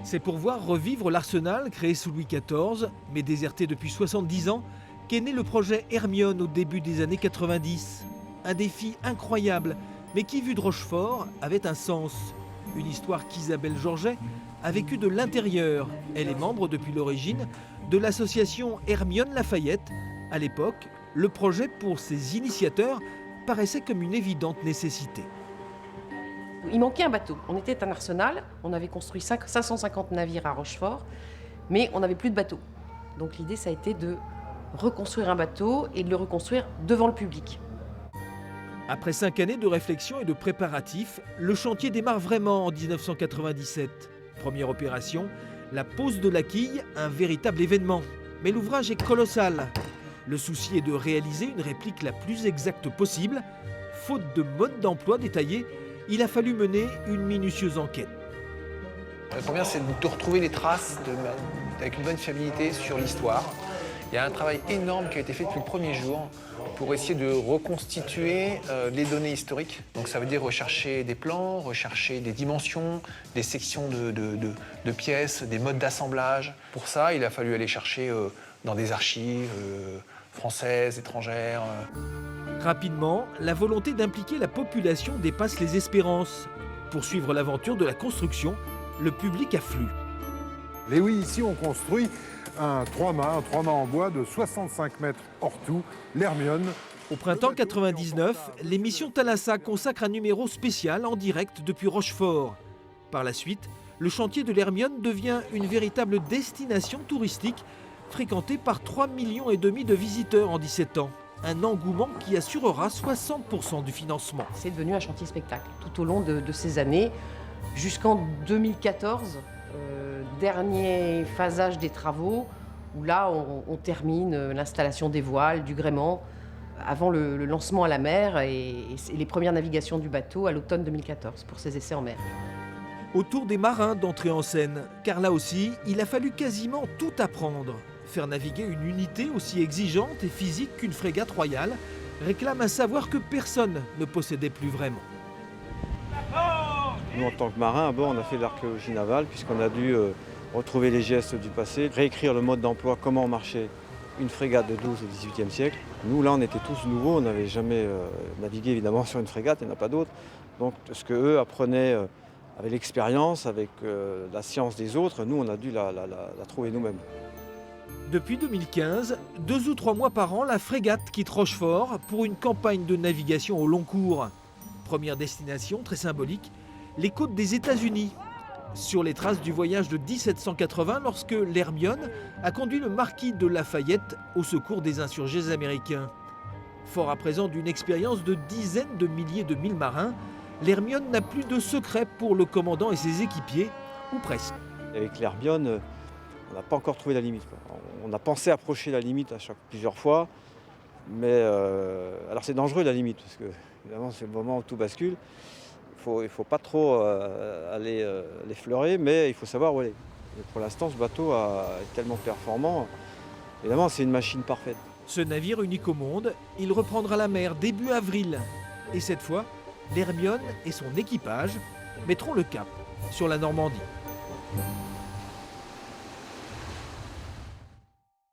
C'est pour voir revivre l'arsenal créé sous Louis XIV, mais déserté depuis 70 ans, qu'est né le projet Hermione au début des années 90. Un défi incroyable, mais qui, vu de Rochefort, avait un sens. Une histoire qu'Isabelle Georget a vécue de l'intérieur. Elle est membre depuis l'origine de l'association Hermione Lafayette. À l'époque, le projet pour ses initiateurs paraissait comme une évidente nécessité. Il manquait un bateau. On était un arsenal, on avait construit 550 navires à Rochefort, mais on n'avait plus de bateau. Donc l'idée, ça a été de reconstruire un bateau et de le reconstruire devant le public. Après 5 années de réflexion et de préparatifs, le chantier démarre vraiment en 1997. Première opération, la pose de la quille, un véritable événement. Mais l'ouvrage est colossal. Le souci est de réaliser une réplique la plus exacte possible. Faute de mode d'emploi détaillé, il a fallu mener une minutieuse enquête. La première, c'est de retrouver les traces avec une bonne fiabilité sur l'histoire. Il y a un travail énorme qui a été fait depuis le premier jour pour essayer de reconstituer les données historiques. Donc ça veut dire rechercher des plans, rechercher des dimensions, des sections de pièces, des modes d'assemblage. Pour ça, il a fallu aller chercher dans des archives françaises, étrangères. Rapidement, la volonté d'impliquer la population dépasse les espérances. Pour suivre l'aventure de la construction, le public afflue. Et oui, ici on construit un 3 mâts en bois de 65 mètres hors tout, l'Hermione. Au printemps 99, l'émission Thalassa consacre un numéro spécial en direct depuis Rochefort. Par la suite, le chantier de l'Hermione devient une véritable destination touristique fréquentée par 3,5 millions de visiteurs en 17 ans. Un engouement qui assurera 60% du financement. C'est devenu un chantier spectacle tout au long de ces années, jusqu'en 2014, dernier phasage des travaux, où là on termine l'installation des voiles, du gréement, avant le lancement à la mer et les premières navigations du bateau à l'automne 2014 pour ses essais en mer. Autour des marins d'entrer en scène, car là aussi, il a fallu quasiment tout apprendre. Faire naviguer une unité aussi exigeante et physique qu'une frégate royale réclame un savoir que personne ne possédait plus vraiment. Nous, en tant que marins, à bord, on a fait de l'archéologie navale puisqu'on a dû retrouver les gestes du passé, réécrire le mode d'emploi, comment marchait une frégate de 12 au XVIIIe siècle. Nous, là, on était tous nouveaux, on n'avait jamais navigué évidemment sur une frégate, il n'y en a pas d'autres. Donc ce qu'eux apprenaient avec l'expérience, avec la science des autres, nous, on a dû la trouver nous-mêmes. Depuis 2015, 2 ou 3 mois par an, la frégate quitte Rochefort pour une campagne de navigation au long cours. Première destination très symbolique, les côtes des États-Unis. Sur les traces du voyage de 1780, lorsque l'Hermione a conduit le marquis de Lafayette au secours des insurgés américains. Fort à présent d'une expérience de dizaines de milliers de mille marins, l'Hermione n'a plus de secret pour le commandant et ses équipiers, ou presque. Avec l'Hermione, on n'a pas encore trouvé la limite, quoi. On a pensé approcher la limite plusieurs fois, mais alors c'est dangereux la limite, parce que évidemment c'est le moment où tout bascule. Il ne faut pas trop aller l'effleurer, mais il faut savoir où aller. Et pour l'instant, ce bateau est tellement performant. Évidemment, c'est une machine parfaite. Ce navire unique au monde, il reprendra la mer début avril. Et cette fois, l'Hermione et son équipage mettront le cap sur la Normandie.